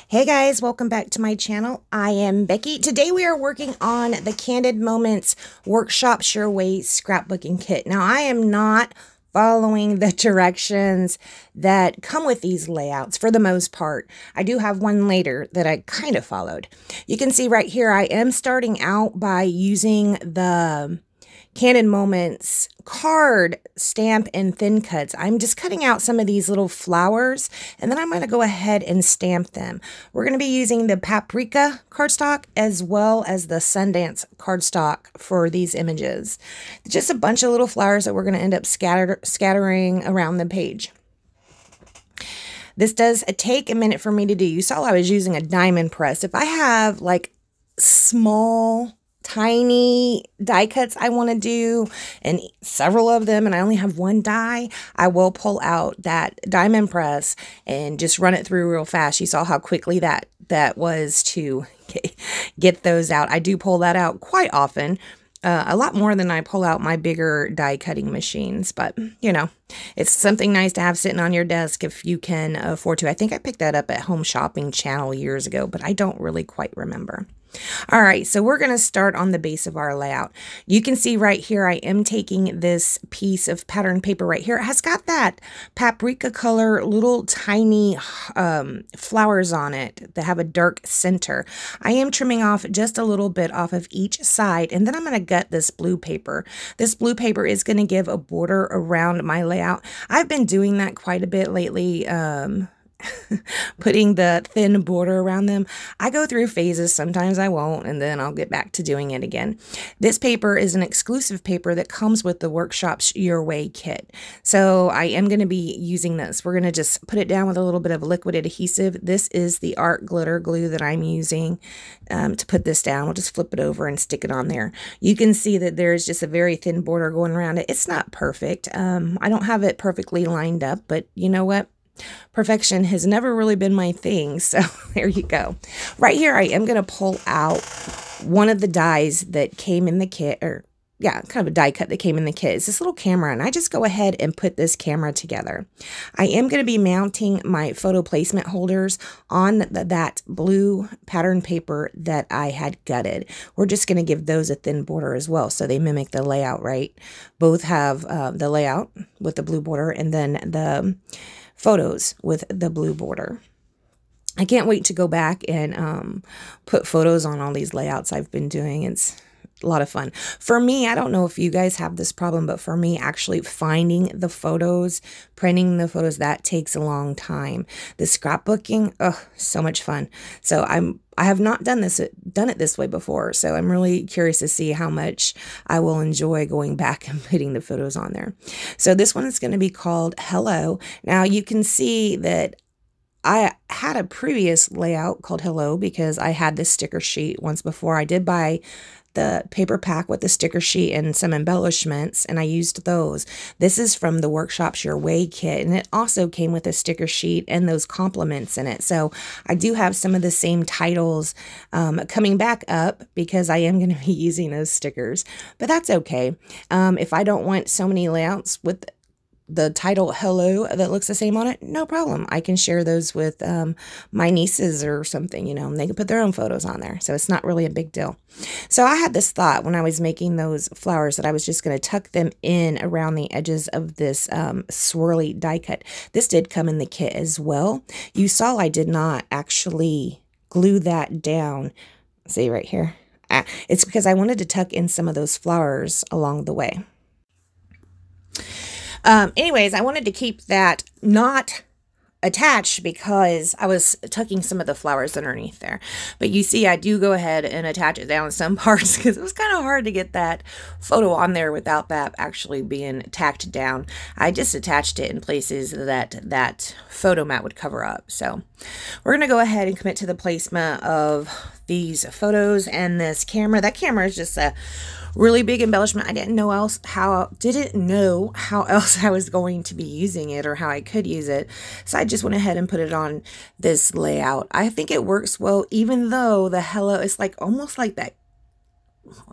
Hey guys, welcome back to my channel. I am Becky. Today we are working on the Candid Moments Workshop Your Way Scrapbooking Kit. Now I am not following the directions that come with these layouts for the most part. I do have one later that I kind of followed. You can see right here I am starting out by using the Candid Moments card stamp and thin cuts. I'm just cutting out some of these little flowers and then I'm going to go ahead and stamp them. We're going to be using the paprika cardstock as well as the Sundance cardstock for these images. Just a bunch of little flowers that we're going to end up scattering around the page. This does take a minute for me to do. You saw I was using a diamond press. If I have like small tiny die cuts I want to do and several of them and I only have one die, I will pull out that diamond press and just run it through real fast. You saw how quickly that was to get those out. I do pull that out quite often, a lot more than I pull out my bigger die cutting machines, but you know, it's something nice to have sitting on your desk if you can afford to. I think I picked that up at Home Shopping Channel years ago, but I don't really quite remember. All right, so we're going to start on the base of our layout. You can see right here, I am taking this piece of pattern paper right here. It has got that paprika color, little tiny flowers on it that have a dark center. I am trimming off just a little bit off of each side, and then I'm going to gut this blue paper. This blue paper is going to give a border around my layout. I've been doing that quite a bit lately, putting the thin border around them. I go through phases. Sometimes I won't, and then I'll get back to doing it again. This paper is an exclusive paper that comes with the Workshops Your Way kit. So I am going to be using this. We're going to just put it down with a little bit of liquid adhesive. This is the art glitter glue that I'm using to put this down. We'll just flip it over and stick it on there. You can see that there's just a very thin border going around it. It's not perfect. I don't have it perfectly lined up, but you know what? Perfection has never really been my thing, so there you go. Right here, I am going to pull out one of the dies that came in the kit, or yeah, kind of a die cut that came in the kit. It's this little camera, and I just go ahead and put this camera together. I am going to be mounting my photo placement holders on that blue pattern paper that I had gutted. We're just going to give those a thin border as well, so they mimic the layout, right? Both have the layout with the blue border, and then the photos with the blue border. I can't wait to go back and put photos on all these layouts I've been doing. It's a lot of fun. For me, I don't know if you guys have this problem, but for me, actually finding the photos, printing the photos, that takes a long time. The scrapbooking, oh, so much fun. So I have not done it this way before, so I'm really curious to see how much I will enjoy going back and putting the photos on there. So this one is going to be called Hello. Now you can see that I had a previous layout called Hello because I had this sticker sheet once before. I did buy the paper pack with the sticker sheet and some embellishments, and I used those. This is from the Workshops Your Way kit, and it also came with a sticker sheet and those compliments in it. So I do have some of the same titles coming back up because I am going to be using those stickers, but that's okay. If I don't want so many layouts with the title Hello that looks the same on it, no problem. I can share those with my nieces or something, you know, and they can put their own photos on there. So it's not really a big deal. So I had this thought when I was making those flowers that I was just going to tuck them in around the edges of this swirly die cut. This did come in the kit as well. You saw I did not actually glue that down. See right here? It's because I wanted to tuck in some of those flowers along the way. Anyways, I wanted to keep that not attached because I was tucking some of the flowers underneath there. But you see, I do go ahead and attach it down in some parts because it was kind of hard to get that photo on there without that actually being tacked down. I just attached it in places that photo mat would cover up. So we're going to go ahead and commit to the placement of these photos and this camera. That camera is just a really big embellishment. I didn't know how else I was going to be using it or how I could use it. So I just went ahead and put it on this layout. I think it works well, even though the Hello is like almost like that.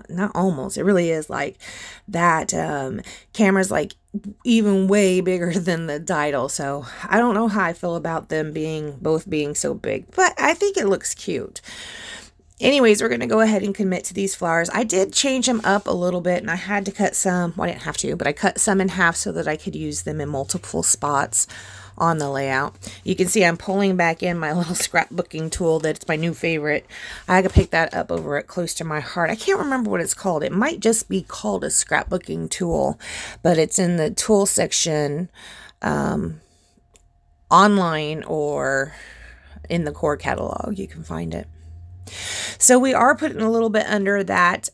Not almost, it really is like that camera's like even way bigger than the title. So I don't know how I feel about them both being so big, but I think it looks cute. Anyways, we're going to go ahead and commit to these flowers. I did change them up a little bit, and I had to cut some. Well, I didn't have to, but I cut some in half so that I could use them in multiple spots on the layout. You can see I'm pulling back in my little scrapbooking tool that's my new favorite. I had to pick that up over at Close to My Heart. I can't remember what it's called. It might just be called a scrapbooking tool, but it's in the tool section online or in the core catalog. You can find it. So we are putting a little bit under that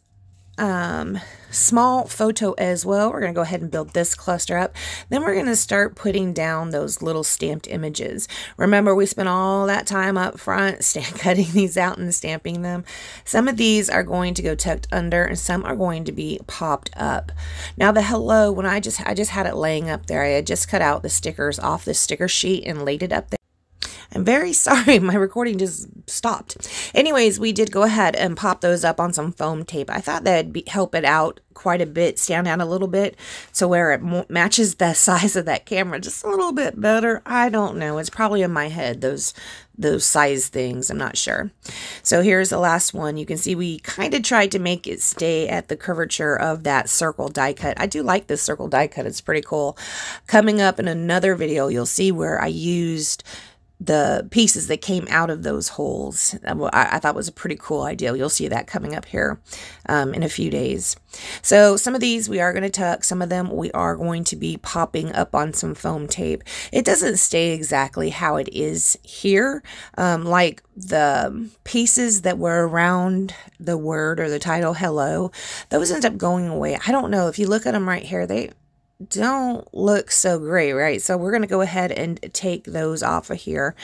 small photo as well. We're going to go ahead and build this cluster up. Then we're going to start putting down those little stamped images. Remember, we spent all that time up front cutting these out and stamping them. Some of these are going to go tucked under and some are going to be popped up. Now the hello, when I just had it laying up there. I had just cut out the stickers off the sticker sheet and laid it up there. I'm very sorry, my recording just stopped. Anyways, we did go ahead and pop those up on some foam tape. I thought that'd help it out quite a bit, stand out a little bit, so where it matches the size of that camera just a little bit better. I don't know. It's probably in my head, those size things. I'm not sure. So here's the last one. You can see we kind of tried to make it stay at the curvature of that circle die cut. I do like this circle die cut. It's pretty cool. Coming up in another video, you'll see where I used the pieces that came out of those holes. I thought was a pretty cool idea. You'll see that coming up here in a few days. So some of these we are going to tuck. Some of them we are going to be popping up on some foam tape. It doesn't stay exactly how it is here. Like the pieces that were around the word or the title hello, those end up going away. I don't know. If you look at them right here, they don't look so great, right? So we're going to go ahead and take those off of here.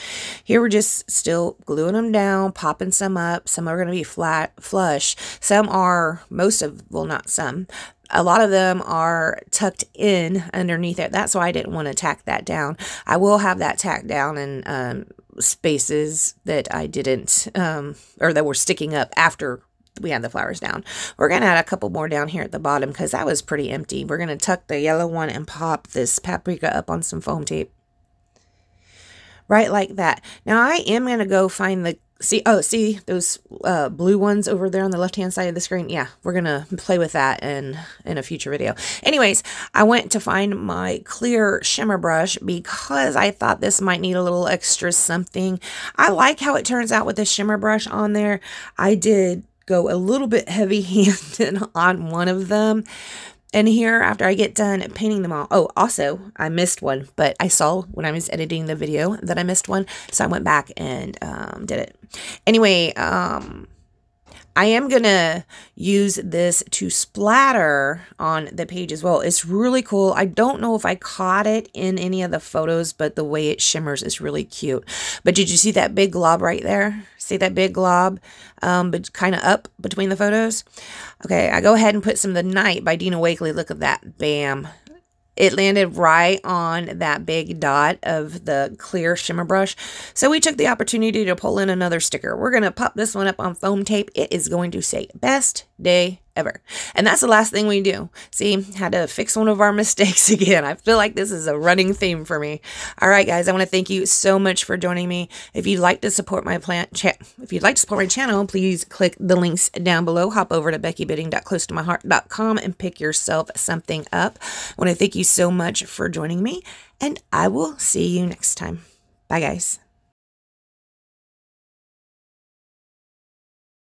Here we're just still gluing them down, popping some up. Some are going to be flat, flush. Some are, well, not some. A lot of them are tucked in underneath it. That's why I didn't want to tack that down. I will have that tacked down in spaces that I didn't, or that were sticking up after we had the flowers down. We're going to add a couple more down here at the bottom because that was pretty empty. We're going to tuck the yellow one and pop this paprika up on some foam tape. Right like that. Now I am going to go find the, see those blue ones over there on the left hand side of the screen? Yeah, we're going to play with that in a future video. Anyways, I went to find my clear shimmer brush because I thought this might need a little extra something. I like how it turns out with the shimmer brush on there. I did go a little bit heavy-handed on one of them. And here, after I get done painting them all, oh, also, I missed one, but I saw when I was editing the video that I missed one, so I went back and did it. Anyway, I am going to use this to splatter on the page as well. It's really cool. I don't know if I caught it in any of the photos, but the way it shimmers is really cute. But did you see that big glob right there? See that big glob, but kind of up between the photos? Okay, I go ahead and put some of the Night by Dina Wakley. Look at that. Bam. It landed right on that big dot of the clear shimmer brush. So we took the opportunity to pull in another sticker. We're going to pop this one up on foam tape. It is going to say best day ever. And that's the last thing we do. See, had to fix one of our mistakes again. I feel like this is a running theme for me. All right, guys, I want to thank you so much for joining me. If you'd like to support my channel, please click the links down below. Hop over to beckybidding.closetomyheart.com and pick yourself something up. I want to thank you so much for joining me, and I will see you next time. Bye, guys.